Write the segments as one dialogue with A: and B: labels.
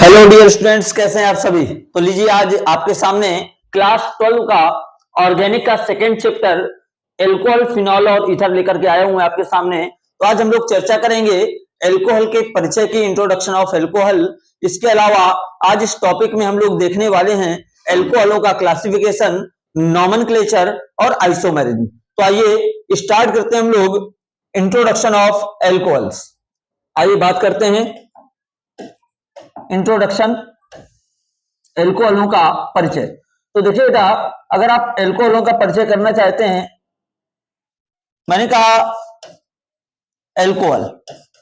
A: Hello dear students, कैसे हैं आप सभी। तो लीजिए आज आपके सामने क्लास 12 का ऑर्गेनिक का सेकेंड चैप्टर एल्कोहल, फिनॉल और ईथर लेकर के आया हूं आपके सामने। तो आज हम लोग चर्चा करेंगे एल्कोहल के परिचय की, इंट्रोडक्शन ऑफ एल्कोहल। इसके अलावा आज इस टॉपिक में हम लोग देखने वाले हैं एल्कोहलों का क्लासिफिकेशन, नॉमेनक्लेचर और आइसोमेरिज्म। तो आइए स्टार्ट करते हैं हम लोग इंट्रोडक्शन ऑफ एल्कोहल्स। आइए बात करते हैं इंट्रोडक्शन, एल्कोहलों का परिचय। तो देखिए बेटा, अगर आप एल्कोहलों का परिचय करना चाहते हैं, मैंने कहा एल्कोहल,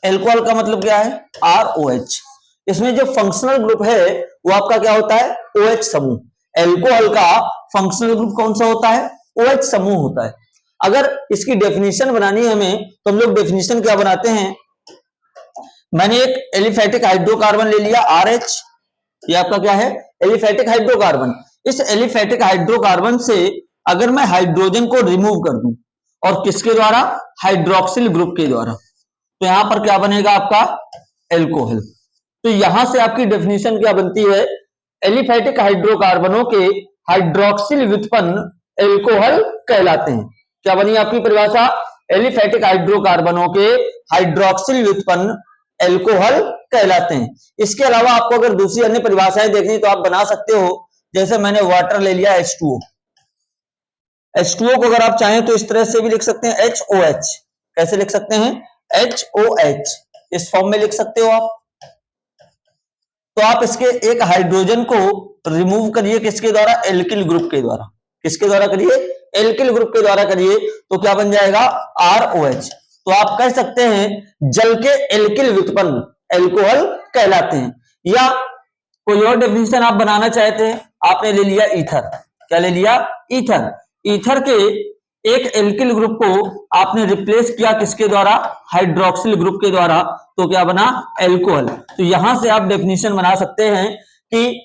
A: एल्कोहल का मतलब क्या है, ROH। इसमें जो फंक्शनल ग्रुप है वो आपका क्या होता है, OH समूह। एल्कोहल का फंक्शनल ग्रुप कौन सा होता है, OH समूह होता है। अगर इसकी डेफिनेशन बनानी है हमें, तो हम लोग डेफिनेशन क्या बनाते हैं, मैंने एक एलिफेटिक हाइड्रोकार्बन ले लिया RH, ये आपका क्या है, एलिफेटिक हाइड्रोकार्बन। इस एलिफेटिक हाइड्रोकार्बन से अगर मैं हाइड्रोजन को रिमूव कर दूं, और किसके द्वारा, हाइड्रोक्सिल ग्रुप के द्वारा, तो यहां पर क्या बनेगा आपका, एल्कोहल। तो यहां से आपकी डेफिनेशन क्या बनती है, एलिफेटिक हाइड्रोकार्बनों के हाइड्रोक्सिल व्युत्पन्न एल्कोहल कहलाते हैं। क्या बनी आपकी परिभाषा, एलिफेटिक हाइड्रोकार्बनों के हाइड्रोक्सिल व्युत्पन्न एल्कोहल कहलाते हैं। इसके अलावा आपको अगर दूसरी अन्य परिभाषाएं देखनी तो आप बना सकते हो, जैसे मैंने वाटर ले लिया H2O। H2O को अगर आप चाहें तो इस तरह से भी लिख सकते हैं, HOH। कैसे लिख सकते हैं, HOH, इस फॉर्म में लिख सकते हो आप। तो आप इसके एक हाइड्रोजन को रिमूव करिए, किसके द्वारा, एल्किल ग्रुप के द्वारा। किसके द्वारा करिए, एल्किल ग्रुप के द्वारा करिए, तो क्या बन जाएगा, ROH। तो आप कह सकते हैं जल के एल्किल व्युत्पन्न एल्कोहल कहलाते हैं। या कोई और डेफिनेशन आप बनाना चाहते हैं, आपने ले लिया ईथर। क्या ले लिया, ईथर। ईथर के एक एल्किल ग्रुप को आपने रिप्लेस किया किसके द्वारा, हाइड्रोक्सिल ग्रुप के द्वारा, तो क्या बना, एल्कोहल। तो यहां से आप डेफिनेशन बना सकते हैं कि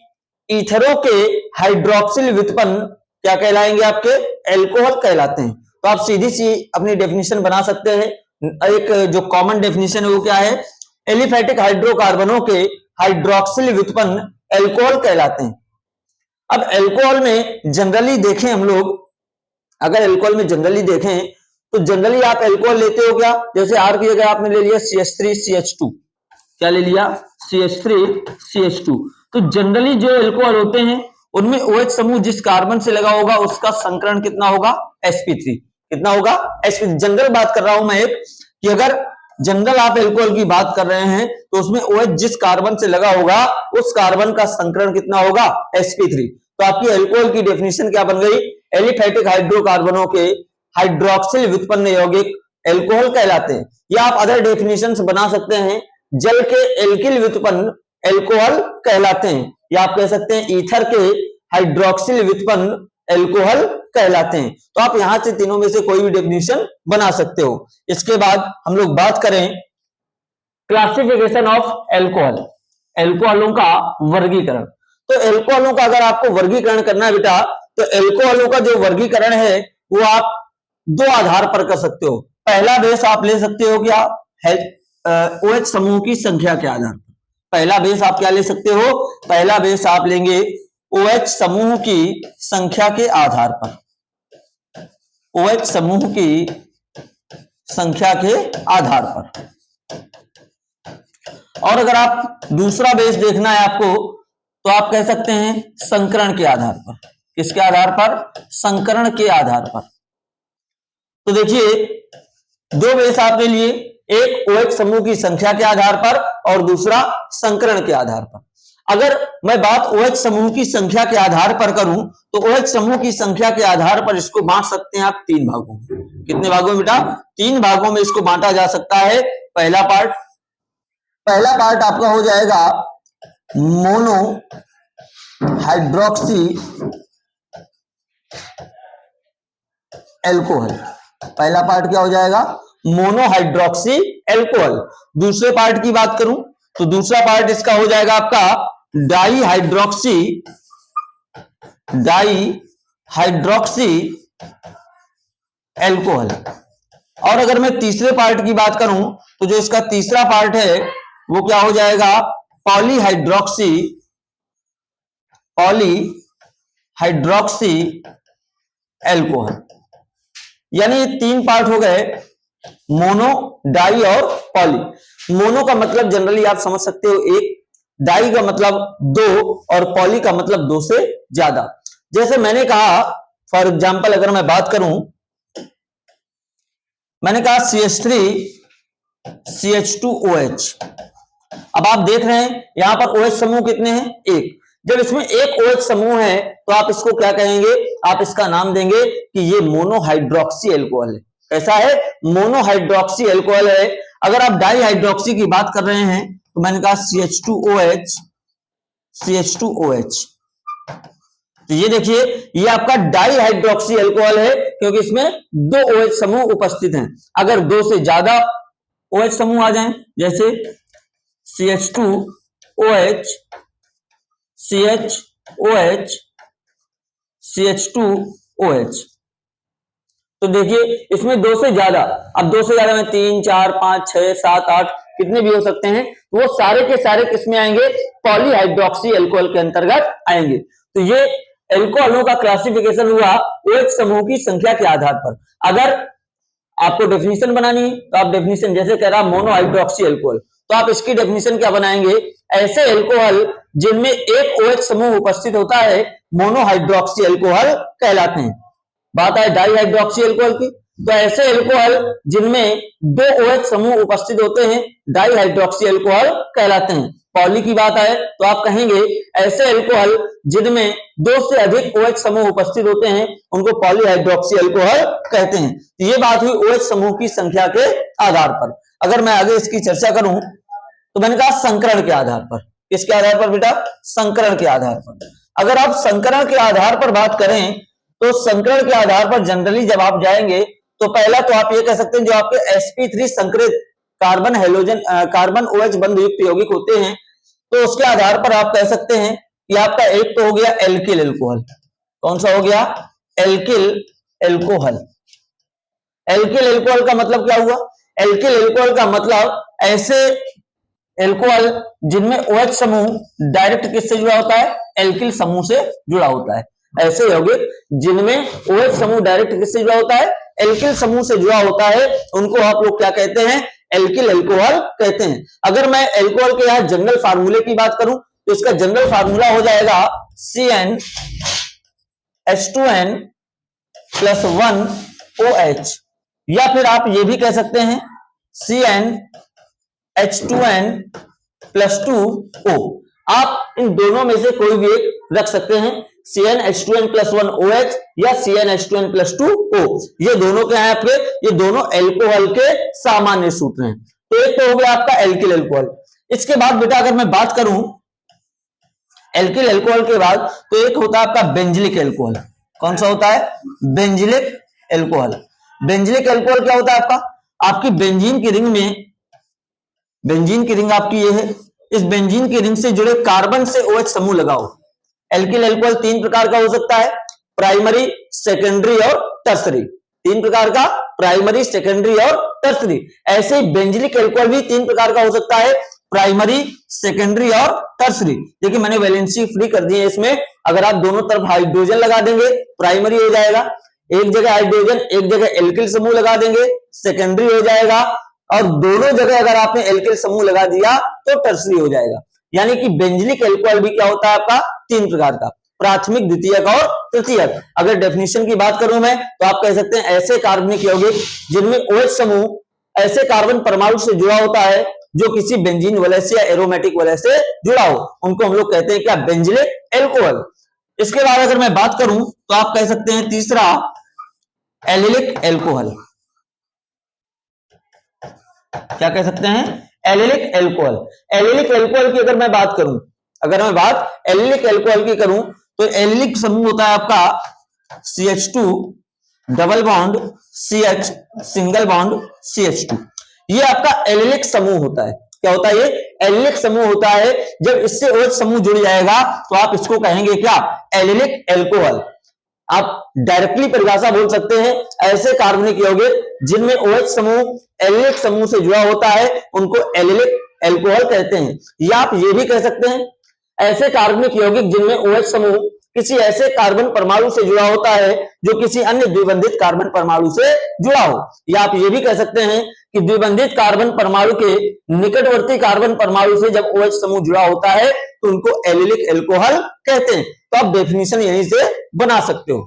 A: ईथरों के हाइड्रोक्सिल व्युत्पन्न क्या कहलाएंगे, आपके एल्कोहल कहलाते हैं। तो आप सीधी सी अपनी डेफिनेशन बना सकते हैं। एक जो कॉमन डेफिनेशन है वो क्या है, एलिफेटिक हाइड्रोकार्बनों के हाइड्रोक्सिल व्युत्पन्न एल्कोहल कहलाते हैं। अब एल्कोहल में जनरली देखें हम लोग, अगर एल्कोहल में जनरली देखें तो जनरली आप एल्कोहल लेते हो क्या, जैसे R की जगह आपने ले लिया CH3CH2। क्या ले लिया, CH3CH2। तो जनरली जो एल्कोहल होते हैं उनमें OH समूह जिस कार्बन से लगा होगा उसका संकरण कितना होगा, sp3। कितना होगा, sp3। जनरल बात कर रहा हूं मैं एक, कि अगर जनरल आप एल्कोहल की बात कर रहे हैं तो उसमें OH जिस कार्बन से लगा होगा उस कार्बन का संकरण कितना होगा, sp3। तो आपकी एल्कोहल की डेफिनेशन क्या बन गई, एलिफेटिक हाइड्रोकार्बनों के हाइड्रोक्सिल व्युत्पन्न यौगिक एल्कोहल कहलाते हैं। या आप अदर डेफिनेशंस बना सकते हैं, जल के एल्किल व्युत्पन्न एल्कोहल कहलाते हैं, या आप कह सकते हैं ईथर के हाइड्रोक्सिल व्युत्पन्न एल्कोहल कहलाते हैं। तो आप यहां से तीनों में से कोई भी डेफिनेशन बना सकते हो। इसके बाद हम लोग बात करें क्लासिफिकेशन ऑफ एल्कोहल, एल्कोहलों का वर्गीकरण। तो एल्कोहलों का अगर आपको वर्गीकरण करना है बेटा, तो एल्कोहलों का जो वर्गीकरण है वो आप दो आधार पर कर सकते हो। पहला बेस आप ले सकते हो क्या, OH समूह की संख्या के आधार पर। पहला बेस आप क्या ले सकते हो, पहला बेस आप लेंगे OH समूह की संख्या के आधार पर। OH समूह की संख्या के आधार पर। और अगर आप दूसरा बेस देखना है आपको, तो आप कह सकते हैं संकरण के आधार पर। किसके आधार पर, संकरण के आधार पर। तो देखिए दो बेस आपने लिए, एक OH समूह की संख्या के आधार पर और दूसरा संकरण के आधार पर। अगर मैं बात OH समूह की संख्या के आधार पर करूं, तो OH समूह की संख्या के आधार पर इसको बांट सकते हैं आप तीन भागों में। कितने भागों में बेटा, तीन भागों में इसको बांटा जा सकता है। पहला पार्ट आपका हो जाएगा मोनो हाइड्रोक्सी एल्कोहल। पहला पार्ट क्या हो जाएगा, मोनोहाइड्रोक्सी एल्कोहल। दूसरे पार्ट की बात करूं तो दूसरा पार्ट इसका हो जाएगा आपका डाईहाइड्रोक्सी एल्कोहल। और अगर मैं तीसरे पार्ट की बात करूं तो जो इसका तीसरा पार्ट है वो क्या हो जाएगा, पॉलीहाइड्रोक्सी अल्कोहल। यानी ये तीन पार्ट हो गए, मोनो, डाई और पॉली। मोनो का मतलब जनरली आप समझ सकते हो एक, डाई का मतलब दो और पॉली का मतलब दो से ज्यादा। जैसे मैंने कहा, फॉर एग्जांपल अगर मैं बात करूं, मैंने कहा CH3 CH2OH। अब आप देख रहे हैं यहां पर OH समूह कितने हैं? एक। जब इसमें एक OH समूह है तो आप इसको क्या कहेंगे? आप इसका नाम देंगे कि ये मोनोहाइड्रोक्सी अल्कोहल है। कैसा है? मोनोहाइड्रोक्सी अल्कोहल है। अगर आप डाई हाइड्रोक्सी की बात कर रहे हैं तो मैंने कहा CH2OH। तो ये देखिए, ये आपका डाई हाइड्रोक्सी अल्कोहल है क्योंकि इसमें दो OH समूह उपस्थित हैं। अगर दो से ज्यादा OH समूह आ जाएं, जैसे CH2OH CH2OH तो देखिए इसमें दो से ज्यादा, अब दो से ज्यादा में 3 4 5 6 7 8 कितने भी हो सकते हैं, वो सारे के सारे किसमें आएंगे? पॉलीहाइड्रोक्सी अल्कोहल के अंतर्गत आएंगे। तो ये अल्कोहलों का क्लासिफिकेशन हुआ OH समूह की संख्या के आधार पर। अगर आपको डेफिनेशन बनानी है तो आप डेफिनेशन जैसे कह रहा मोनोहाइड्रोक्सी अल्कोहल, तो आप इसकी डेफिनेशन क्या बनाएंगे? ऐसे अल्कोहल जिनमें एक OH समूह उपस्थित होता है मोनोहाइड्रोक्सी अल्कोहल कहलाते हैं। बात है डाई हाइड्रोक्सी अल्कोहल की, तो ऐसे अल्कोहल जिनमें दो OH समूह उपस्थित होते हैं डाई हाइड्रोक्सी अल्कोहल कहलाते हैं। पॉली की बात आए तो आप कहेंगे ऐसे अल्कोहल जिनमें दो से अधिक OH समूह उपस्थित होते हैं उनको पॉलीहाइड्रोक्सी अल्कोहल कहते हैं। तो ये बात हुई OH समूह की संख्या के आधार पर। अगर मैं आगे इसकी चर्चा करूं तो मैंने कहा संकरण के आधार पर। किसके आधार पर बेटा? संकरण के आधार पर। अगर आप संकरण के आधार पर बात करें तो संकरण के आधार पर जनरली जब आप जाएंगे तो पहला तो आप ये कह सकते हैं जो आपके sp3 संकरित कार्बन हेलोजन कार्बन OH बंध युक्त यौगिक होते हैं, तो उसके आधार पर आप कह सकते हैं कि आपका एक तो हो गया एल्किल अल्कोहल। कौन सा हो गया? Alkyl alcohol. एल्किल अल्कोहल का मतलब क्या हुआ? एल्किल अल्कोहल का मतलब ऐसे अल्कोहल जिनमें OH समूह डायरेक्ट किससे जुड़ा होता है? एल्किल समूह से जुड़ा होता है। ऐसे यौगिक जिनमें OH समूह डायरेक्ट किससे जुड़ा होता है? एल्किल समूह से जुड़ा होता है, उनको आप लोग क्या कहते हैं? एल्किल अल्कोहल कहते हैं। अगर मैं अल्कोहल के यहां जनरल फार्मूले की बात करूं तो इसका जनरल फार्मूला हो जाएगा CnH2n + 1OH, या फिर आप ये भी कह सकते हैं CnH2n + 2O। आप इन दोनों में से कोई भी एक रख सकते हैं, CnH2n + 1OH या CnH2n + 2O। ये दोनों क्या है आपके? ये दोनों अल्कोहल के सामान्य सूत्र हैं। तो एक तो हो गया आपका एल्किल अल्कोहल। इसके बाद बेटा अगर मैं बात करूं एल्किल अल्कोहल के बाद तो एक होता है आपका बेंजिलिक अल्कोहल। कौन सा होता है? Benzylic alcohol. बेंजिलिक अल्कोहल क्या होता है आपका? आपकी बेंजीन की रिंग में, बेंजीन की रिंग आपकी ये है, इस बेंजीन की रिंग से जुड़े कार्बन से OH समूह लगाओ। एल्किल अल्कोहल तीन प्रकार का हो सकता है, प्राइमरी, सेकेंडरी और टर्सरी। तीन प्रकार का, प्राइमरी, सेकेंडरी और टर्सरी। ऐसे बेंजिलिक अल्कोहल भी तीन प्रकार का हो सकता है, प्राइमरी, सेकेंडरी और टर्सरी। देखिए मैंने वैलेंसी फ्री कर दी है इसमें। अगर आप दोनों तरफ हाइड्रोजन लगा देंगे प्राइमरी हो जाएगा, एक जगह हाइड्रोजन एक जगह एल्किल समूह लगा देंगे सेकेंडरी हो जाएगा, और दोनों जगह अगर आपने एल्किल समूह लगा दिया तो टर्सरी हो जाएगा। यानी कि बेंजिलिक अल्कोहल भी क्या होता है आपका? तीन प्रकार का, प्राथमिक, द्वितीयक और तृतीयक। अगर डेफिनेशन की बात करूं मैं तो आप कह सकते हैं ऐसे कार्बनिक यौगिक जिनमें OH समूह ऐसे कार्बन परमाणु से जुड़ा होता है जो किसी बेंजीन वलय से या एरोमेटिक वलय से जुड़ा हो, उनको हम लोग कहते हैं क्या? Benzylic alcohol. इसके बाद अगर मैं बात करूं तो आप कह सकते हैं तीसरा एलिलिक अल्कोहल। क्या कह सकते हैं? Allylic alcohol. एलिलिक अल्कोहल की अगर मैं बात करूं, अगर मैं बात एलिलिक अल्कोहल की करूं तो एलिलिक समूह होता है आपका CH2 double bond CH single bond CH2। ये आपका एलिलिक समूह होता है। क्या होता है? ये एलिलिक समूह होता है। जब इससे OH समूह जुड़ जाएगा तो आप इसको कहेंगे क्या? Allylic alcohol. आप डायरेक्टली परिभाषा बोल सकते हैं, ऐसे कार्बनिक यौगिक जिनमें OH समूह एलिलिक समूह से जुड़ा होता है उनको एलिलिक एल्कोहल कहते हैं। या आप ये भी कह सकते हैं ऐसे कार्बनिक यौगिक जिनमें OH समूह किसी ऐसे कार्बन परमाणु से जुड़ा होता है जो किसी अन्य द्विबंधित कार्बन परमाणु से जुड़ा हो। या आप ये भी कह सकते हैं कि द्विबंधित कार्बन परमाणु के निकटवर्ती कार्बन परमाणु से जब OH समूह जुड़ा होता है तो उनको एलिलिक एल्कोहल कहते हैं। तो आप डेफिनेशन यहीं से बना सकते हो।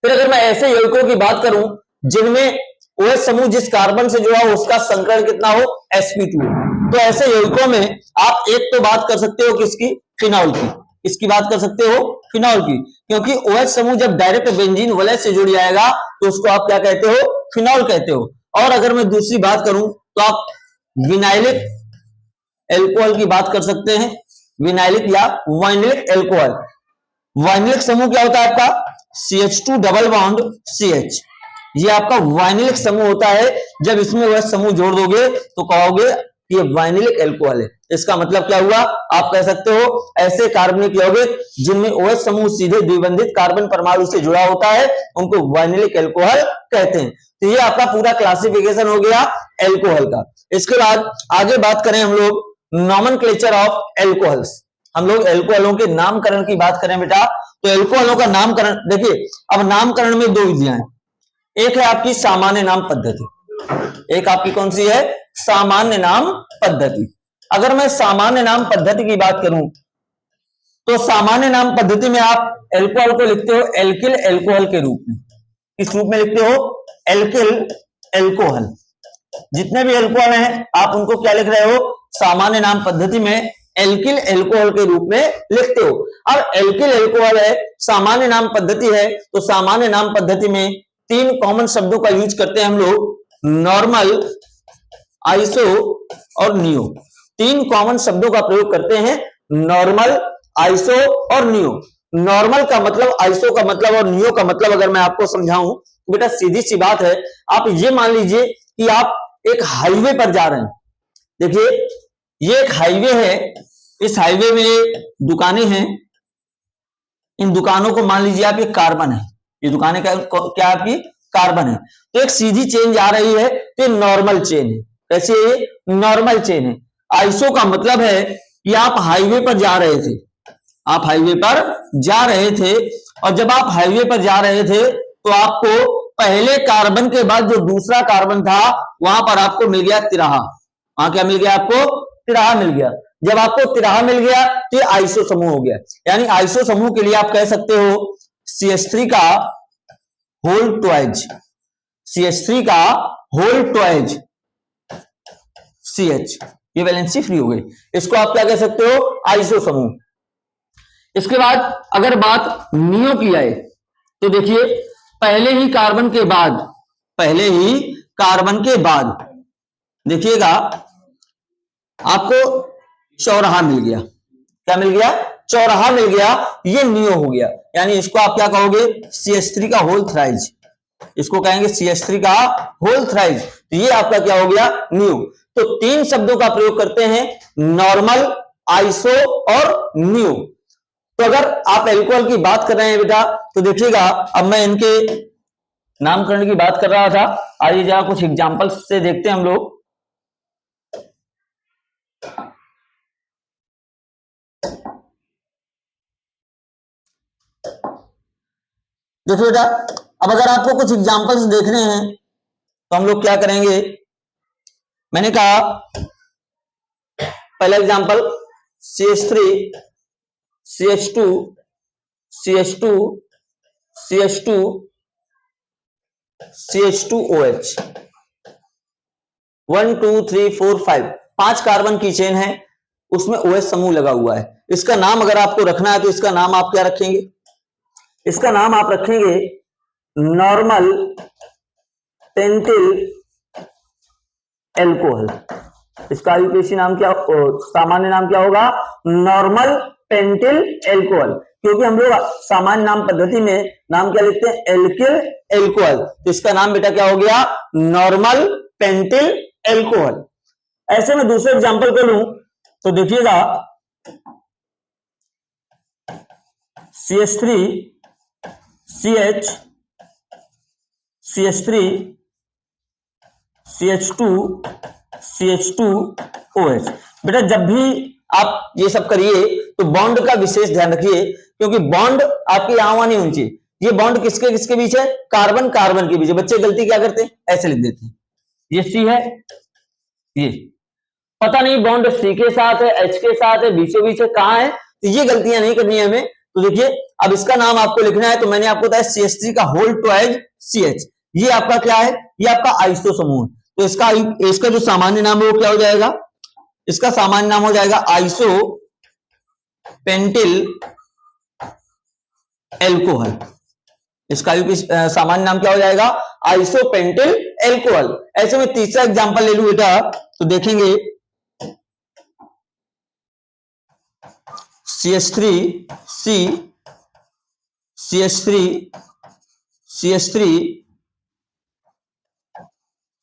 A: फिर अगर मैं ऐसे यौगिकों की बात करूं जिनमें OH समूह जिस कार्बन से जुड़ा हो उसका संकरण कितना हो, sp2, तो ऐसे यौगिकों में आप एक तो बात कर सकते हो किसकी, फिनॉल की। इसकी बात कर सकते हो फिनॉल की, क्योंकि OH समूह जब डायरेक्ट बेंजीन वलय से जुड़ जाएगा तो उसको आप क्या कहते हो, फिनॉल कहते हो। और अगर मैं दूसरी बात करूं तो आप विनाइलिक एल्कोहल की बात कर सकते हैं, विनाइलिक या वाइनिलिक एल्कोहल। वाइनिलिक समूह क्या होता है आपका, CH2 डबल बॉन्ड CH, ये आपका वाइनिलिक समूह होता है। जब इसमें वह समूह जोड़ दोगे तो कहोगे ये वाइनिलिक एल्कोहल है। इसका मतलब क्या हुआ, आप कह सकते हो ऐसे कार्बनिक यौगिक जिनमें OH समूह सीधे द्विबंधित कार्बन परमाणु से जुड़ा होता है उनको वाइनिलिक एल्कोहल कहते हैं। तो ये आपका पूरा क्लासिफिकेशन हो गया एल्कोहल का। इसके बाद आगे बात करें हम लोग नॉमेनक्लेचर ऑफ एल्कोहल्स। हम लोग एल्कोहलों के नामकरण की बात करें बेटा, तो एल्कोहलों का नामकरण देखिए, अब नामकरण में दो विधियां हैं। एक है आपकी सामान्य नाम पद्धति, एक आपकी कौन सी है, सामान्य नाम पद्धति। अगर मैं सामान्य नाम पद्धति की बात करूं तो सामान्य नाम पद्धति में आप एल्कोहल को लिखते हो एल्किल एल्कोहल के रूप में। किस रूप में लिखते हो, एल्किल एल्कोहल। जितने भी एल्कोहल हैं आप उनको क्या लिख रहे हो, सामान्य नाम पद्धति में एल्किल एल्कोहल के रूप में लिखते हो। अब एल्किल एल्कोहल है, सामान्य नाम पद्धति है, तो सामान्य नाम पद्धति में तीन कॉमन शब्दों का यूज करते हैं हम लोग, नॉर्मल, आइसो और नियो। तीन कॉमन शब्दों का प्रयोग करते हैं, नॉर्मल, आइसो और नियो। नॉर्मल का मतलब, आइसो का मतलब और नियो का मतलब अगर मैं आपको समझाऊं तो बेटा सीधी सी बात है। आप ये मान लीजिए कि आप एक हाईवे पर जा रहे हैं। देखिए ये एक हाईवे है, इस हाईवे में दुकानें हैं, इन दुकानों को मान लीजिए आप ये कार्बन है, ये दुकानें क्या आपकी कार्बन है। तो एक सीधी चेन जा रही है तो ये नॉर्मल चेन है। कैसे है ये, नॉर्मल चेन है। आइसो का मतलब है कि आप हाईवे पर जा रहे थे, आप हाईवे पर जा रहे थे और जब आप हाईवे पर जा रहे थे तो आपको पहले कार्बन के बाद जो दूसरा कार्बन था वहां पर आपको मिल गया तिराहा। वहां क्या मिल गया आपको, तिराहा मिल गया। जब आपको तिराहा मिल गया तो ये आइसो समूह हो गया। यानी आइसो समूह के लिए आप कह सकते हो CH3 का होल ट्वाइज, CH3 का होल ट्वाइज CH, ये वैलेंसी फ्री हो गई। इसको आप क्या कह सकते हो, आइसो समूह। इसके बाद अगर बात नियो की आए तो देखिए पहले ही कार्बन के बाद, पहले ही कार्बन के बाद देखिएगा आपको चौराहा मिल गया। क्या मिल गया, चौराहा मिल गया, ये नियो हो गया। यानी इसको आप क्या कहोगे, CH3 का होल थ्राइज, इसको कहेंगे CH3 का होल थ्राइज। तो ये आपका क्या हो गया, नियो। तो तीन शब्दों का प्रयोग करते हैं, नॉर्मल, आइसो और नियो। तो अगर आप एल्कोहल की बात कर रहे हैं बेटा तो देखिएगा, अब मैं इनके नामकरण की बात कर रहा था, आइए जरा कुछ एग्जांपल्स से देखते हैं हम लोग। देखो बेटा, अब अगर आपको कुछ एग्जांपल्स देखने हैं तो हम लोग क्या करेंगे, मैंने कहा पहला example CH3, CH2, CH2, CH2, CH2OH, 1 2 3 4 5, 5 carbon की चेन है, उसमें OH समूह लगा हुआ है। इसका नाम अगर आपको रखना है तो इसका नाम आप क्या रखेंगे, इसका नाम आप रखेंगे नॉर्मल पेंटिल एल्कोहल। इसका आईयूपीएसी नाम क्या, सामान्य नाम क्या होगा, नॉर्मल पेंटिल एल्कोहल। क्योंकि हम लोग सामान्य नाम पद्धति में नाम क्या लिखते हैं, एल्किल एल्कोहल। तो इसका नाम बेटा क्या हो गया, नॉर्मल पेंटिल एल्कोहल। ऐसे में दूसरे एग्जांपल को लूं तो देखिएगा CH3, CH, CH3, CH2, CH2OH। बेटा जब भी आप ये सब करिए तो बॉन्ड का विशेष ध्यान रखिए, क्योंकि बॉन्ड आपके यहां वहां नहीं होनी चाहिए। ये बॉन्ड किसके किसके बीच है? कार्बन कार्बन के बीच है। बच्चे गलती क्या करते हैं, ऐसे लिख देते हैं, ये C है, ये पता नहीं बॉन्ड C के साथ है, H के साथ है, बीचों बीच है, कहां है, तो ये गलतियां नहीं करनी है हमें। तो देखिए अब इसका नाम आपको लिखना है, तो मैंने आपको बताया CH3 का होल ट्वाइस CH, ये आपका क्या है, ये आपका आइसो समूह। तो इसका जो सामान्य नाम है वो क्या हो जाएगा, इसका सामान्य नाम हो जाएगा आइसो पेंटिल एल्कोहल। इसका सामान्य नाम क्या हो जाएगा, आइसो पेंटिल एल्कोहल। ऐसे में तीसरा एग्जांपल ले लूं बेटा, तो देखेंगे CH3C CH3 CH3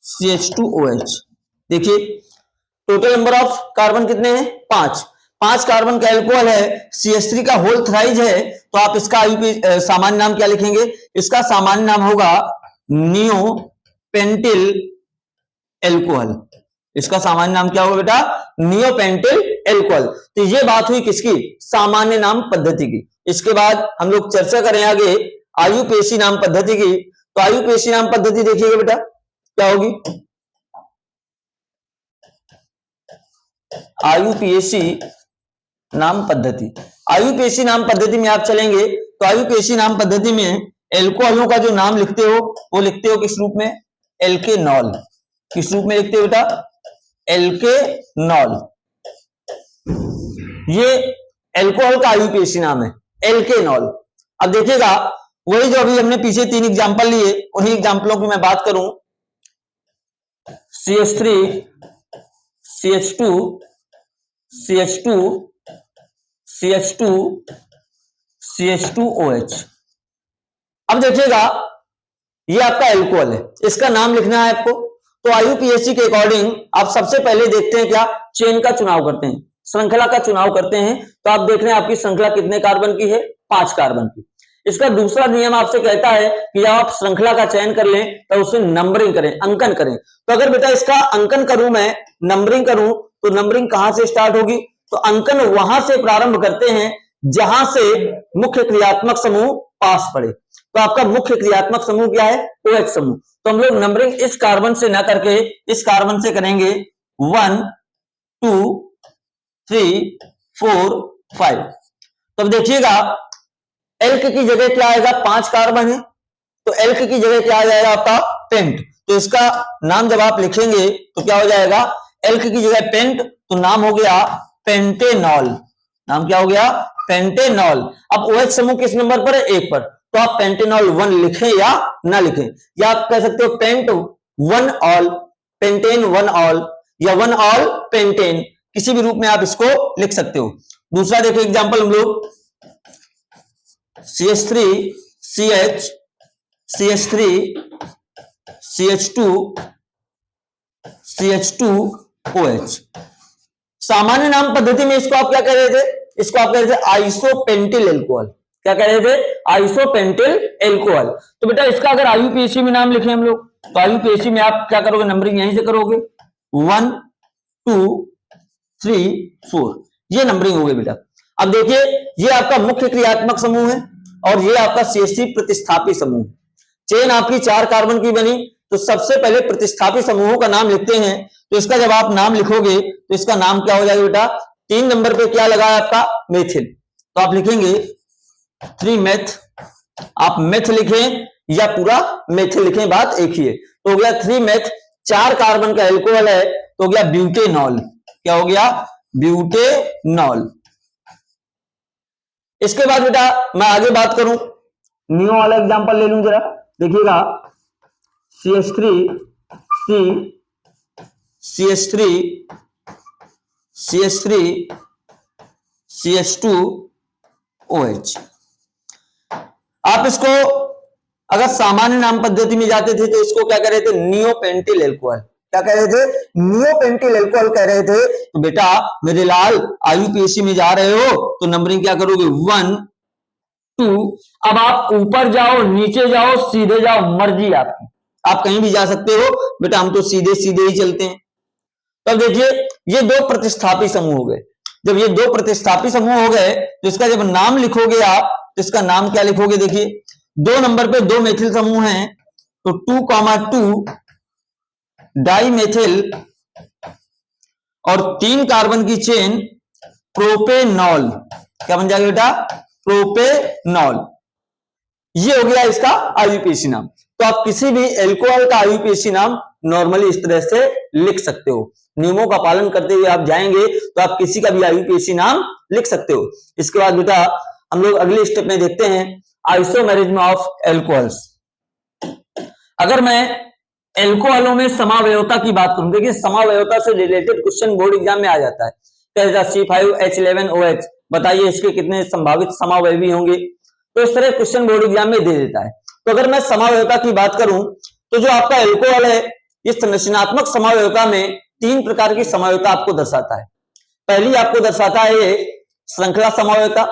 A: CH2OH। देखिए टोटल नंबर ऑफ कार्बन कितने हैं, 5 कार्बन का एल्कोहल है, CH3 का होल थ्राइज है, तो आप इसका सामान्य नाम क्या लिखेंगे, इसका सामान्य नाम होगा नियो पेंटिल एल्कोहल। इसका सामान्य नाम क्या होगा बेटा, नियोपेंटिल एल्कोहल। तो ये बात हुई किसकी, सामान्य नाम पद्धति की। इसके बाद हम लोग चर्चा करें आगे आयुपेशी नाम पद्धति की। तो आयुपेशी नाम पद्धति देखिएगा बेटा क्या होगी, आयुपेशी नाम पद्धति। आयुपेशी नाम पद्धति में आप चलेंगे तो आयुपेशी नाम पद्धति में एल्कोहलों का जो नाम लिखते हो वो लिखते हो किस रूप में, एल्केनॉल। किस रूप में लिखते हो बेटा, एल्केनॉल। ये एल्कोहल का आयुपेशी नाम है, एल्केनॉल। अब देखिएगा वही जो अभी हमने पीछे 3 एग्जांपल लिए, उन्हीं एग्जांपलों की मैं बात करूं, CH3 CH2 CH2 CH2 CH2OH। अब देखिएगा ये आपका एल्कोहल है, इसका नाम लिखना है आपको। तो आयुपीएसी के अकॉर्डिंग आप सबसे पहले देखते हैं क्या, चेन का चुनाव करते हैं, श्रृंखला का चुनाव करते हैं। तो आप देख रहे हैं आपकी श्रृंखला कितने कार्बन की है, 5 कार्बन की। इसका दूसरा नियम आपसे कहता है कि जब आप श्रृंखला का चयन कर लें तो उसे नंबरिंग करें, अंकन करें। तो अगर बेटा इसका अंकन करूं मैं, नंबरिंग करूं, तो नंबरिंग कहां से स्टार्ट होगी, तो अंकन वहां से प्रारंभ करते हैं जहां से मुख्य क्रियात्मक समूह पास पड़े। तो आपका मुख्य क्रियात्मक समूह क्या है, OH समूह। तो हम लोग नंबरिंग इस कार्बन से ना करके इस कार्बन से करेंगे, 1 2 3 4 5। तब देखिएगा एल्क की जगह क्या आएगा, 5 कार्बन है तो एल्क की जगह क्या आ जाएगा आपका, पेंट। तो इसका नाम जब आप लिखेंगे तो क्या हो जाएगा, एल्क की जगह पेंट, तो नाम हो गया पेंटेनॉल। नाम क्या हो गया, पेंटेनॉल। अब OH समूह किस नंबर पर है, 1 पर, तो आप पेंटेनॉल 1 लिखें या ना लिखें, या आप कह सकते हो पेंट 1 ऑल, पेंटेन 1 ऑल, या 1 ऑल पेंटेन, किसी भी रूप में आप इसको लिख सकते हो। दूसरा देखो एग्जांपल हम लोग, CH3 CH CH3 CH2 CH2OH। सामान्य नाम पद्धति में इसको आप क्या कह रहे थे, इसको आप कह रहे थे आइसोपेंटिल एल्कोहल। क्या कह रहे थे, आइसोपेंटिल एल्कोहल। तो बेटा इसका अगर आयुपीएसी में नाम लिखे हम लोग, तो आयुपीएसी में आप क्या करोगे, नंबरिंग यहीं से करोगे, 1 2 3 4, ये नंबरिंग हो गई बेटा। अब देखिए ये आपका मुख्य क्रियात्मक समूह है और ये आपका CH3 प्रतिस्थापी समूह। चेन आपकी 4 कार्बन की बनी, तो सबसे पहले प्रतिस्थापी समूहों का नाम लिखते हैं। तो इसका जब आप नाम लिखोगे तो इसका नाम क्या हो जाएगा बेटा, 3 नंबर पे क्या लगा है आपका, मेथिल। तो आप लिखेंगे 3 मेथ, आप मेथ लिखें या पूरा मेथिल लिखें, बात एक ही है। तो हो गया 3 मेथ, 4 कार्बन का एल्कोहल है, तो हो गया ब्यूटेनॉल। क्या हो गया, ब्यूटेनॉल। इसके बाद बेटा मैं आगे बात करूं, नियो वाला एग्जांपल ले लूं जरा, देखिएगा CH3 C CH3 CH3 CH2OH। आप इसको अगर सामान्य नाम पद्धति में जाते थे तो इसको क्या कह रहे थे, नियोपेंटिल एल्कोहल। क्या कह रहे थे, नियोपेंटिल एल्कोहल कह रहे थे। तो बेटा मेरे लाल आयुपीएसी में जा रहे हो तो नंबरिंग क्या करोगे, 1 2। अब आप ऊपर जाओ नीचे जाओ सीधे जाओ, मर्जी आपकी, आप कहीं भी जा सकते हो बेटा, हम तो सीधे सीधे ही चलते हैं। तो अब देखिए ये दो प्रतिस्थापी समूह हो गए। जब ये दो प्रतिस्थापी समूह हो गए तो इसका जब नाम लिखोगे आप तो इसका नाम क्या लिखोगे? देखिए 2 नंबर पे दो मेथिल समूह हैं तो 2,2 डाई मेथिल और 3 कार्बन की चेन प्रोपेनॉल। क्या बन जाएगा बेटा? प्रोपेनॉल। ये हो गया इसका आईयूपीएसी नाम। तो आप किसी भी एल्कोहल का आईयूपीएसी नाम नॉर्मली इस तरह से लिख सकते हो। नियमों का पालन करते हुए आप जाएंगे तो आप किसी का भी आईयूपीएसी नाम लिख सकते हो। इसके बाद बेटा हम लोग अगले स्टेप में देखते हैं आइसोमेरिज्म ऑफ एल्कोहल्स। अगर मैं एल्कोहलों में समावयवता की बात करूं, देखिए समावयवता से रिलेटेड क्वेश्चन बोर्ड एग्जाम में आ जाता है। C5H11OH बताइए इसके कितने संभावित समावयवी होंगे? तो इस तरह क्वेश्चन बोर्ड एग्जाम में दे देता है। तो अगर मैं समावयवता की बात करूं तो जो आपका एल्कोहल है इस संरचनात्मक समावयवता में 3 प्रकार की समावयवता आपको दर्शाता है। पहली आपको दर्शाता है ये श्रृंखला समावयवता,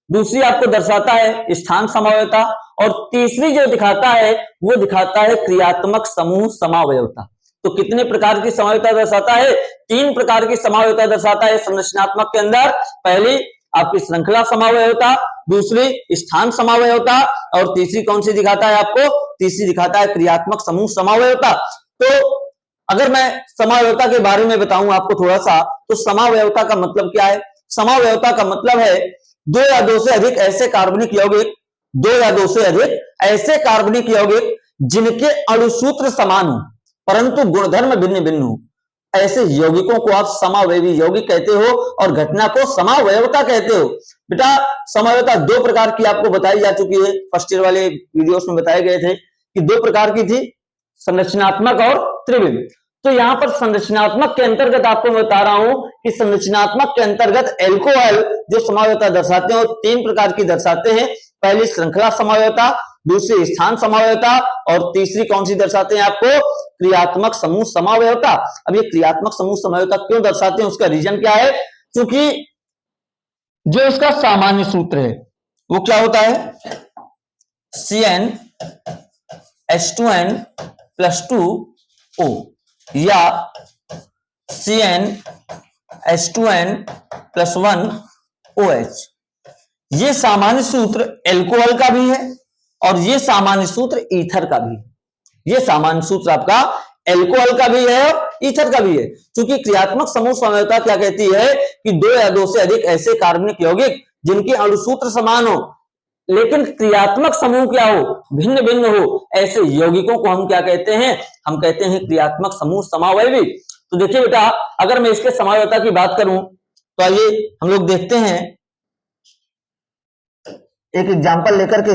A: दूसरी आपको दर्शाता है स्थान समावयवता और तीसरी जो दिखाता है वो दिखाता है क्रियात्मक समूह समावयवता। तो कितने प्रकार की समावयवता दर्शाता है? 3 प्रकार की समावयवता दर्शाता है संरचनात्मक के अंदर। पहली आपकी श्रृंखला समावयवता, दूसरी स्थान समावयवता और तीसरी कौन सी दिखाता है आपको? तीसरी दिखाता है क्रियात्मक समूह समावयवता। तो अगर मैं समावयवता के बारे में बताऊं आपको थोड़ा सा, तो समावयवता का मतलब क्या है? समावयवता का मतलब है 2 या 2 से अधिक ऐसे कार्बनिक यौगिक, 2 या 2 से अधिक ऐसे कार्बनिक यौगिक जिनके अणुसूत्र समान हो परंतु गुणधर्म भिन्न भिन्न हो, ऐसे यौगिकों को आप समावयवी यौगिक कहते हो और घटना को समावयवता कहते हो। बेटा समावयवता 2 प्रकार की आपको बताई जा चुकी है, फर्स्ट ईयर वाले वीडियोस में बताए गए थे कि 2 प्रकार की थी, संरचनात्मक और त्रिविम। तो यहां पर संरचनात्मक के अंतर्गत आपको मैं बता रहा हूं कि संरचनात्मक के अंतर्गत एल्कोहल जो समावयवता दर्शाते हैं वो 3 प्रकार की दर्शाते हैं। पहली श्रृंखला समावयवता, दूसरी स्थान समावयवता और तीसरी कौन सी दर्शाते हैं आपको? क्रियात्मक समूह समावयवता। अब ये क्रियात्मक समूह समावयवता क्यों दर्शाते हैं उसका रीजन क्या है? क्योंकि जो इसका सामान्य सूत्र है वो क्या होता है? CnH2n+2O या CnH2n+1OH। ये सामान्य सूत्र एल्कोहल का भी है और ये सामान्य सूत्र ईथर का भी है। ये सामान्य सूत्र आपका एल्कोहल का भी है और ईथर का भी है। क्योंकि क्रियात्मक समूह समावयवता क्या कहती है कि 2 या 2 से अधिक ऐसे कार्बनिक यौगिक जिनके अणुसूत्र समान हो लेकिन क्रियात्मक समूह क्या हो? भिन्न भिन्न हो, ऐसे यौगिकों को हम क्या कहते हैं? हम कहते हैं क्रियात्मक समूह समावयवी। तो देखिए बेटा अगर मैं इसके समावयवता की बात करूं तो आइए हम लोग देखते हैं एक एग्जांपल लेकर के।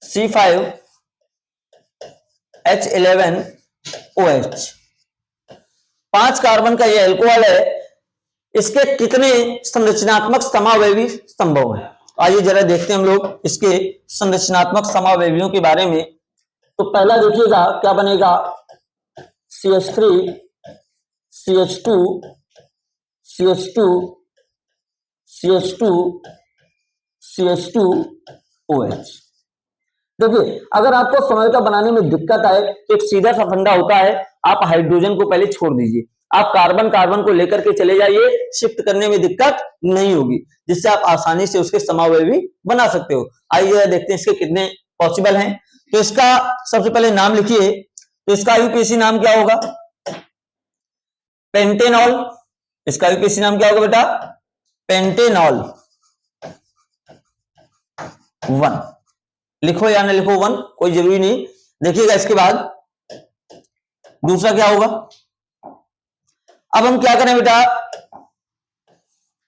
A: C5H11OH 5 कार्बन का ये एल्कोहल है, इसके कितने संरचनात्मक समावयवी संभव है? आइए जरा देखते हैं हम लोग इसके संरचनात्मक समावयवियों के बारे में। तो पहला देखिएगा क्या बनेगा? CH3 CH2 CH2 CH2 CH2OH। देखिए अगर आपको समावयवता बनाने में दिक्कत आए तो एक सीधा सा फंडा होता है, आप हाइड्रोजन को पहले छोड़ दीजिए, आप कार्बन कार्बन को लेकर के चले जाइए, शिफ्ट करने में दिक्कत नहीं होगी, जिससे आप आसानी से उसके समावयवी बना सकते हो। आइए देखते हैं इसके कितने पॉसिबल हैं। तो इसका सबसे पहले नाम लिखिए, तो इसका आईयूपीएसी नाम क्या होगा? पेंटेनॉल। इसका आईयूपीएसी नाम क्या होगा बेटा? पेंटेनॉल 1। लिखो या ना लिखो 1 कोई जरूरी नहीं। देखिएगा इसके बाद दूसरा क्या होगा? अब हम क्या करें बेटा,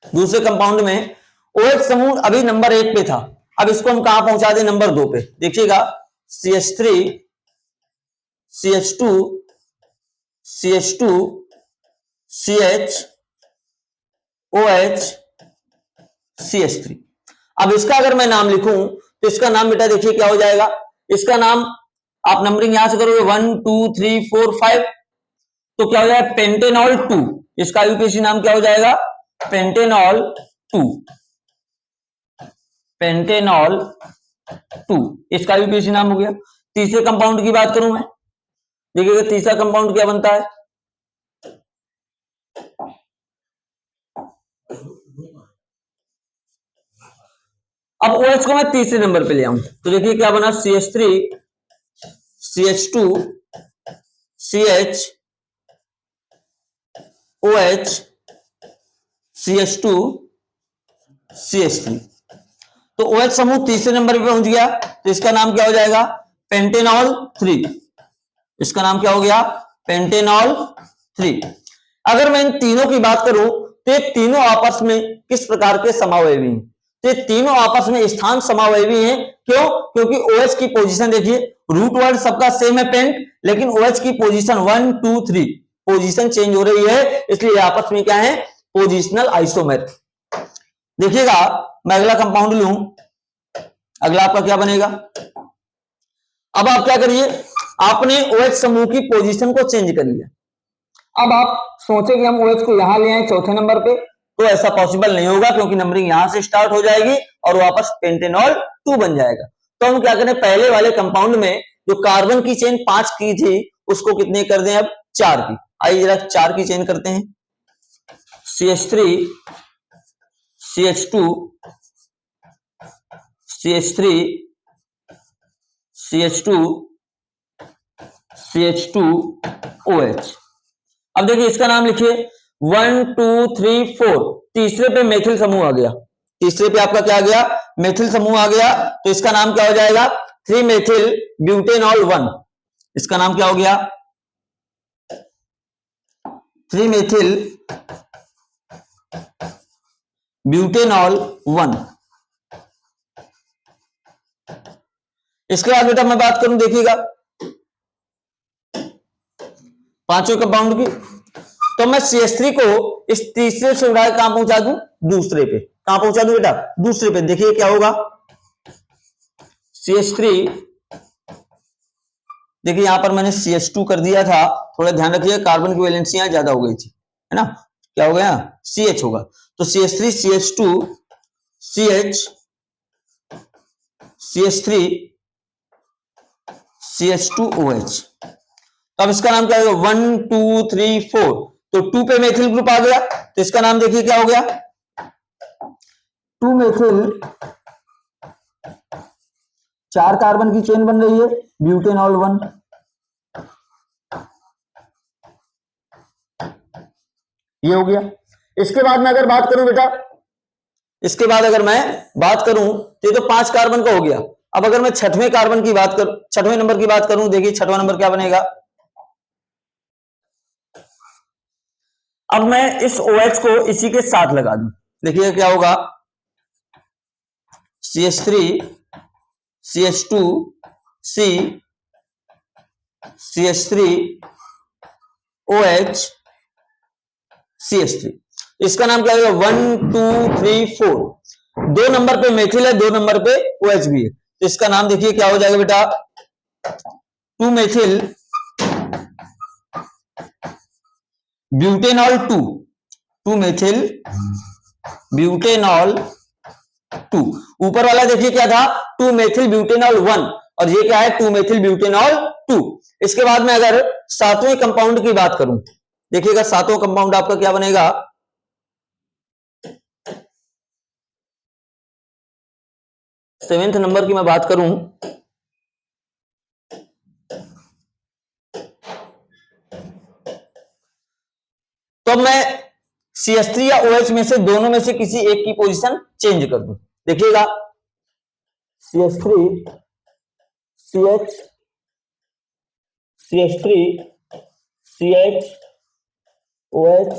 A: दूसरे कंपाउंड में OH समूह अभी नंबर 1 पे था, अब इसको हम कहां पहुंचा दें? नंबर 2 पे। देखिएगा CH3 CH2 CH2 CH OH CH3। अब इसका अगर मैं नाम लिखूं तो इसका नाम बेटा देखिए क्या हो जाएगा? इसका नाम आप नंबरिंग यहां से करोगे 1 2 3 4 5 तो क्या हो जाएगा? पेंटेनॉल 2। इसका आईयूपीएसी नाम क्या हो जाएगा? पेंटेनॉल 2। पेंटेनॉल 2 इसका आईयूपीएसी नाम हो गया। तीसरे कंपाउंड की बात करूं मैं देखिएगा तीसरा कंपाउंड क्या बनता है, अब OH को मैं तीसरे नंबर पे ले आऊं तो देखिए क्या बना, CH3 CH2 CH OH CH2 CH3। तो OH समूह तीसरे नंबर पे पहुंच गया, तो इसका नाम क्या हो जाएगा, पेंटेनॉल 3। इसका नाम क्या हो गया, पेंटेनॉल 3। अगर मैं इन तीनों की बात करूं तो ये तीनों आपस में किस प्रकार के समावयवी हैं, तो ये तीनों आपस में स्थान समावयवी हैं। क्यों, क्योंकि OH की पोजीशन देखिए, रूट वर्ड सबका सेम है पेंट, लेकिन OH की पोजीशन 1 2 3 पोजीशन चेंज हो रही है, इसलिए आपस में क्या है, पोजिशनल आइसोमर। देखिएगा मैं अगला कंपाउंड लूं, अगला आपका क्या बनेगा, अब आप क्या करिए, आपने OH समूह की पोजीशन को चेंज कर लिया। अब आप सोचे कि हम OH को यहां ले आए चौथे नंबर पे, तो ऐसा पॉसिबल नहीं होगा, क्योंकि नंबरिंग यहां से स्टार्ट हो जाएगी और वापस पेंटेनॉल 2 बन जाएगा। तो हम क्या करें, पहले वाले कंपाउंड में जो कार्बन की चेन 5 की थी उसको कितने कर दें, अब 4 की। आइए जरा 4 की चेन करते हैं, CH3 CH2 CH3 CH2 CH2 OH। अब देखिए इसका नाम लिखिए 1 2 3 4, तीसरे पे मेथिल समूह आ गया, तीसरे पे आपका क्या आ गया, मेथिल समूह आ गया, तो इसका नाम क्या हो जाएगा, 3 मेथिल ब्यूटेनॉल 1। इसका नाम क्या हो गया, 3 मेथिल ब्यूटेनॉल 1। इसके बाद बेटा मैं बात करूं, देखिएगा पांचवें कंपाउंड की, तो मैं CH3 को इस तीसरे से उड़ा कहां पहुंचा दूं, दूसरे पे। कहां पहुंचा दूं बेटा, दूसरे पे। देखिए क्या होगा, CH3, देखिए यहां पर मैंने CH2 कर दिया था, थोड़ा ध्यान रखिए कार्बन की वैलेंसी यहां ज्यादा हो गई थी, है ना, क्या हो गया, CH होगा, तो CH3 CH2 CH CH3 CH2 OH। तो अब इसका नाम क्या होगा, 1 2 3 4, तो 2 पे मेथिल ग्रुप आ गया, तो इसका नाम देखिए क्या हो गया, 2 मेथिल, 4 कार्बन की चेन बन रही है, ब्यूटेनॉल 1। ये हो गया। इसके बाद मैं अगर बात करूं बेटा, इसके बाद अगर मैं बात करूं तो ये तो 5 कार्बन का हो गया। अब अगर मैं छठवें कार्बन की बात करूं, छठवें नंबर की बात करूं, देखिए छठवां नंबर क्या बनेगा, अब मैं इस OH को इसी के साथ लगा दूं, देखिए क्या होगा, CH3 CH2 C CH3 OH CH3। इसका नाम क्या होगा, 1 2 3 4, 2 नंबर पे मेथिल है, 2 नंबर पे OH भी है, तो इसका नाम देखिए क्या हो जाएगा बेटा, 2 मेथिल ब्यूटेनॉल 2, 2 मेथिल ब्यूटेनॉल 2। ऊपर वाला देखिए क्या था, 2 मेथिल ब्यूटेनॉल 1, और ये क्या है, 2 मेथिल ब्यूटेनॉल 2। इसके बाद में अगर सातवें कंपाउंड की बात करूं, देखिएगा सातवां कंपाउंड आपका क्या बनेगा, सेवेंथ नंबर की मैं बात करूं, तो मैं CH3 या OH में से दोनों में से किसी एक की पोजीशन चेंज कर दूं। देखिएगा CH3 CH CH3 CH OH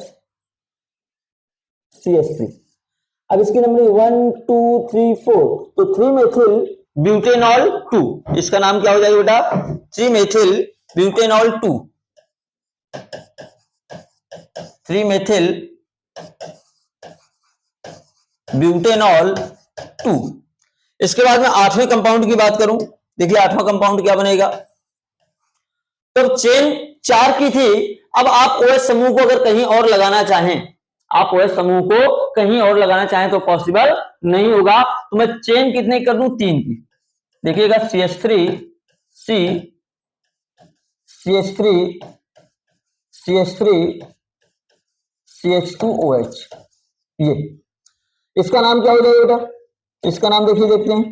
A: CH3। अब इसकी नंबर 1 2 3 4, तो 3 मेथिल ब्यूटेनॉल 2, इसका नाम क्या हो जाएगा बेटा, 3 मेथिल ब्यूटेनॉल 2, 3 मेथिल ब्यूटेनॉल 2। इसके बाद में आठवें कंपाउंड की बात करूं, देखिए आठवां कंपाउंड क्या बनेगा, तो चेन 4 की थी, अब आप OH समूह को अगर कहीं और लगाना चाहें, आप OH समूह को कहीं और लगाना चाहें तो पॉसिबल नहीं होगा, तो मैं चेन कितने कर दूं, 3 की। देखिएगा CH3 C CH3 CH3 CH2OH। ये इसका नाम क्या हो जाएगा बेटा? इसका नाम देखिए, देखते हैं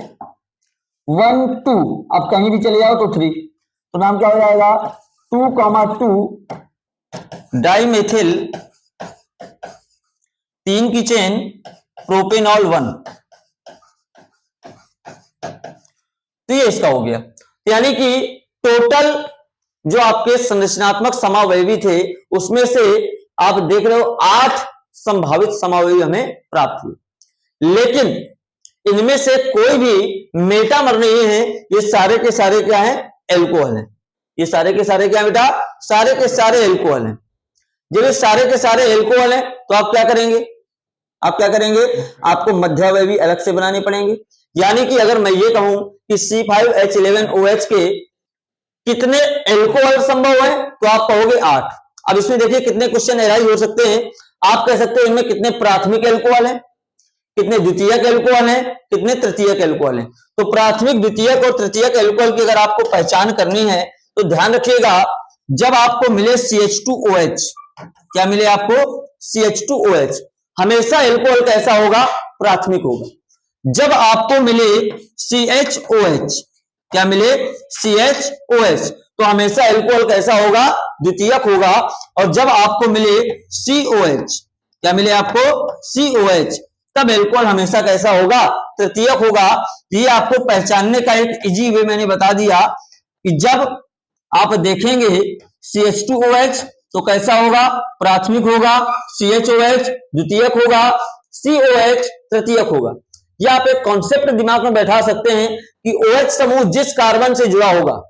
A: 1 2, अब कहीं भी चले जाओ तो 3, तो नाम क्या हो जाएगा 2,2 डाइमेथिल 3 की चेन प्रोपेनॉल 1। तो ये इसका हो गया। यानी कि टोटल जो आपके संरचनात्मक समावयवी थे उसमें से आप देख रहे हो 8 संभावित समावयवी हमें प्राप्त हुए, लेकिन इनमें से कोई भी मेटामर नहीं है। ये सारे के सारे क्या हैं? एल्कोहल हैं। ये सारे के सारे क्या बेटा? सारे के सारे एल्कोहल हैं। जब ये सारे के सारे एल्कोहल हैं तो आप क्या करेंगे? आप क्या करेंगे? आपको मध्यावयवी अलग से बनाने पड़ेंगे। यानी कि अगर मैं ये कहूं कि C5H11OH के कितने एल्कोहल संभव है तो आप कहोगे 8। अब इसमें देखिए कितने क्वेश्चन एराइज हो सकते हैं। आप कह सकते हैं इनमें कितने प्राथमिक एल्कोहल हैं, कितने द्वितीयक एल्कोहल हैं, कितने तृतीयक एल्कोहल हैं। तो प्राथमिक, द्वितीयक और तृतीयक एल्कोहल की अगर आपको पहचान करनी है तो ध्यान रखिएगा, जब आपको मिले CH2OH, क्या मिले आपको? CH2OH, हमेशा एल्कोहल कैसा होगा? प्राथमिक होगा। जब आपको मिले CHOH, क्या मिले? CHOH, तो हमेशा एल्कोहल कैसा होगा? द्वितीयक होगा। और जब आपको मिले COH, क्या मिले आपको? COH, तब एल्कोहल हमेशा कैसा होगा? तृतीयक होगा। ये आपको पहचानने का एक इजी वे मैंने बता दिया कि जब आप देखेंगे CH2OH तो कैसा होगा? प्राथमिक होगा, CHOH द्वितीयक होगा, COH तृतीयक होगा। या आप एक कॉन्सेप्ट दिमाग में बैठा सकते हैं कि OH समूह जिस कार्बन से जुड़ा होगा,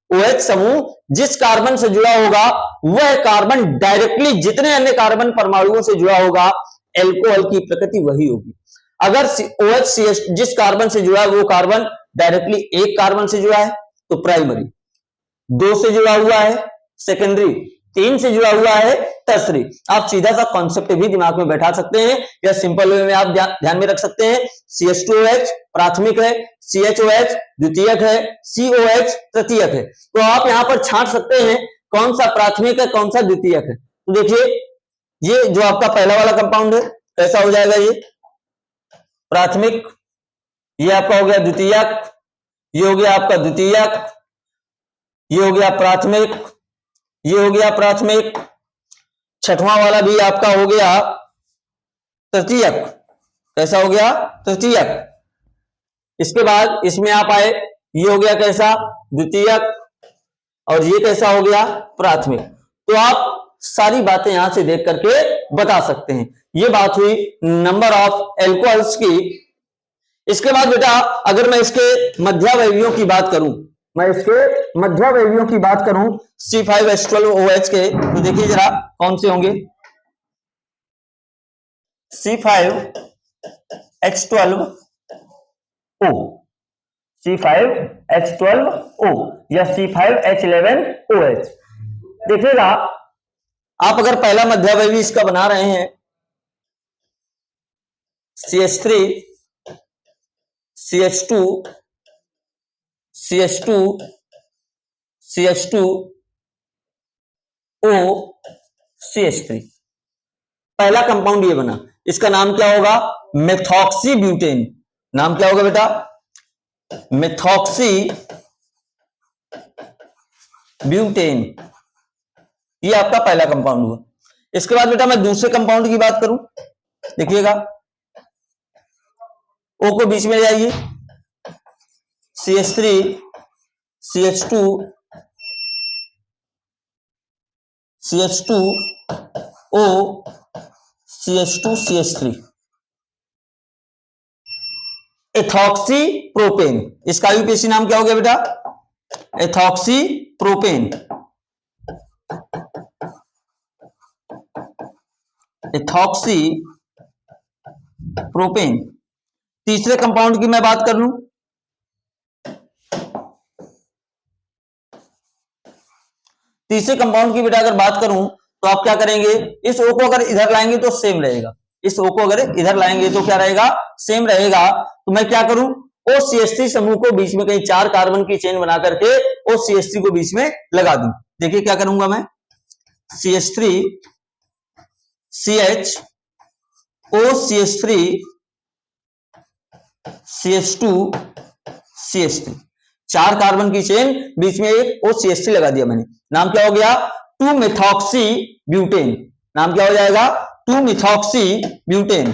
A: OH समूह जिस कार्बन से जुड़ा होगा वह कार्बन डायरेक्टली जितने अन्य कार्बन परमाणुओं से जुड़ा होगा एल्कोहल की प्रकृति वही होगी। अगर OH जिस कार्बन से जुड़ा है वो कार्बन डायरेक्टली एक कार्बन से जुड़ा है तो प्राइमरी, 2 से जुड़ा हुआ है सेकेंडरी, 3 से जुड़ा हुआ है टर्सरी। आप सीधा सा कॉन्सेप्ट भी दिमाग में बैठा सकते हैं या सिंपल वे में आप ध्यान में रख सकते हैं। CH2OH प्राथमिक है, CHOH द्वितीयक है, COH तृतीयक है। तो आप यहां पर छांट सकते हैं कौन सा प्राथमिक है, कौन सा द्वितीयक है। तो देखिए ये जो आपका पहला वाला कंपाउंड है कैसा हो जाएगा? ये प्राथमिक, ये आपका हो गया द्वितीयक, ये हो गया आपका द्वितीयक, ये हो गया प्राथमिक, ये हो गया प्राथमिक, छठवां वाला भी आपका हो गया तृतीयक। कैसा हो गया? तृतीयक। इसके बाद इसमें आप आए, ये हो गया कैसा? द्वितीयक, और ये कैसा हो गया? प्राथमिक। तो आप सारी बातें यहां से देख करके बता सकते हैं। ये बात हुई नंबर ऑफ एल्कोहल्स की। इसके बाद बेटा अगर मैं इसके मध्यावयवियों की बात करूं, C5H12OH के, तो देखिए जरा कौन से होंगे? C5H12O, C5H12O या C5H11OH। देखिएगा आप अगर पहला मध्यावयवी इसका बना रहे हैं CH3 CH2 CH2 CH2O CH3, पहला कंपाउंड ये बना। इसका नाम क्या होगा? Methoxy butane. नाम क्या होगा बेटा? Methoxy butane. ये आपका पहला कंपाउंड हुआ। इसके बाद बेटा मैं दूसरे कंपाउंड की बात करूं, देखिएगा O को बीच में ले आइए, CH3 CH2 CH2O CH2 CH3, ethoxy propane. इसका यूपीएससी नाम क्या हो गया बेटा? Ethoxy propane. Ethoxy propane. तीसरे कंपाउंड की मैं बात कर लूं, तीसरे कंपाउंड की बेटा अगर बात करूं तो आप क्या करेंगे? इस O को अगर इधर लाएंगे तो सेम रहेगा, इस O को अगर इधर लाएंगे तो क्या रहेगा? सेम रहेगा। तो मैं क्या करूं? OCH3 समूह को बीच में कहीं 4 कार्बन की चेन बना करके OCH3 को बीच में लगा दूं। देखिए क्या करूंगा मैं, CH3 CH OCH3 CH2 CH3, 4 carbon की चेन, बीच में एक OCH3 लगा दिया मैंने। नाम क्या हो गया, 2-मेथॉक्सी ब्यूटेन। नाम क्या हो जाएगा, 2-मेथॉक्सी ब्यूटेन,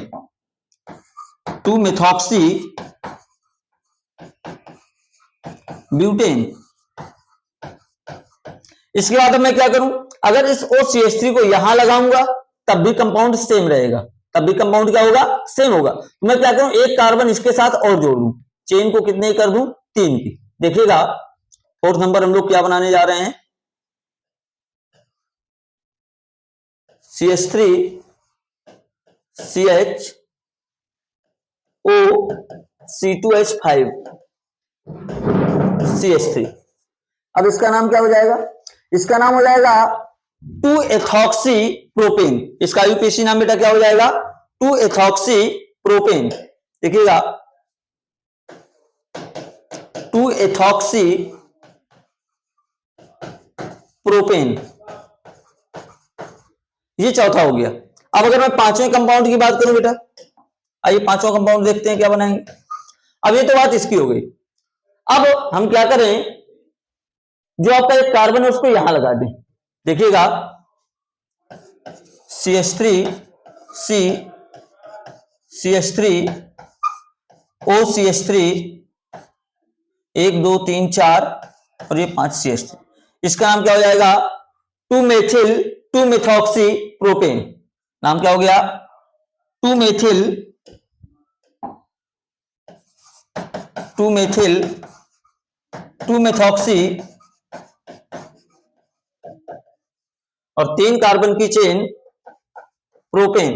A: 2-मेथॉक्सी ब्यूटेन। इसके बाद अब मैं क्या करूं, अगर इस OCH3 को यहां लगाऊंगा तब भी कंपाउंड सेम रहेगा, तब भी कंपाउंड क्या होगा, सेम होगा। तो मैं क्या करूं, एक कार्बन इसके साथ और जोड़ दूं, चेन को कितने कर दूं, 3 की। देखिएगा 4th नंबर हम लोग क्या बनाने जा रहे हैं, CH3 CH O C2H5 CH3। अब इसका नाम क्या हो जाएगा, इसका नाम हो जाएगा 2-एथॉक्सी प्रोपेन। इसका यूपीएससी नाम बेटा क्या हो जाएगा, 2-एथॉक्सी प्रोपेन। देखिएगा 2-एथॉक्सी प्रोपेन, ये चौथा हो गया। अब अगर मैं 5वें कंपाउंड की बात करूं बेटा, आइए 5वां कंपाउंड देखते हैं क्या बनाएंगे। अब ये तो बात इसकी हो गई। अब हम क्या करें, जो आपका एक कार्बन है उसको यहां लगा दें। देखिएगा CH3 C CH3 OCH3 1 2 3 4 और ये 5 CH3। इसका नाम क्या हो जाएगा, 2-मेथॉक्सी प्रोपेन। नाम क्या हो गया, 2-मेथॉक्सी और 3 कार्बन की चेन प्रोपेन।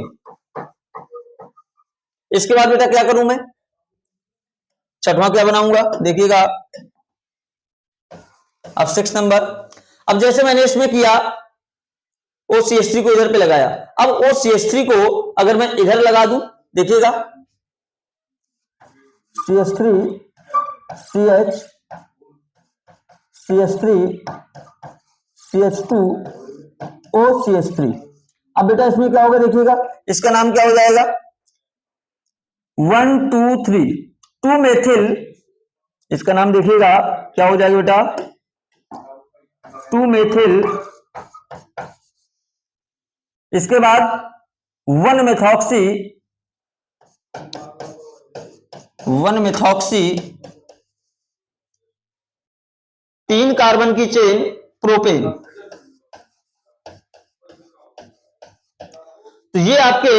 A: इसके बाद बेटा क्या करूं मैं, छठवां क्या बनाऊंगा, देखिएगा अब 6 नंबर। अब जैसे मैंने इसमें किया, OCH3 को इधर पे लगाया, अब OCH3 को अगर मैं इधर लगा दूं, देखिएगा CH3 CH CH3 CH2 OCH3। अब बेटा इसमें क्या होगा, देखिएगा इसका नाम क्या हो जाएगा, 1 2 3 2-मेथिल। इसका नाम देखिएगा क्या हो जाएगा बेटा, 2-मेथिल। इसके बाद 1-मेथॉक्सी 3 कार्बन की चेन प्रोपेन। तो ये आपके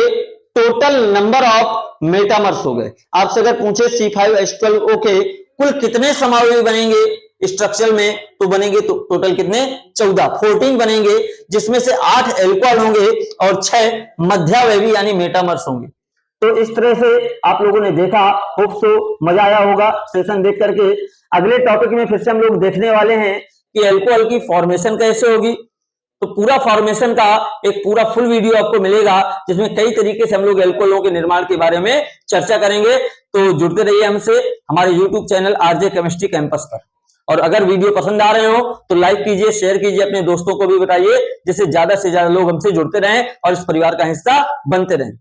A: टोटल नंबर ऑफ मेटामर्स हो गए। आपसे अगर पूछे C5H12O के कुल कितने समावयवी बनेंगे स्ट्रक्चर में, तो बनेंगे तो टोटल कितने, 14 बनेंगे, जिसमें से 8 एल्कोहल होंगे और 6 मध्यावयवी यानी मेटामर्स होंगे। तो इस तरह से आप लोगों ने देखा, होप सो मजा आया होगा सेशन देख करके। अगले टॉपिक में फिर से हम लोग देखने वाले हैं कि एल्कोहल की फॉर्मेशन कैसे होगी। तो पूरा फॉर्मेशन का एक पूरा फुल वीडियो आपको मिलेगा, जिसमें कई तरीके से हम लोग एल्कोहलों के निर्माण के बारे में चर्चा करेंगे। तो जुड़ते रहिए हमसे हमारे YouTube channel RJ chemistry campus पर। और अगर वीडियो पसंद आ रहे हो तो लाइक कीजिए, शेयर कीजिए, अपने दोस्तों को भी बताइए, जिससे ज्यादा से ज्यादा लोग हमसे जुड़ते रहें और इस परिवार का हिस्सा बनते रहें।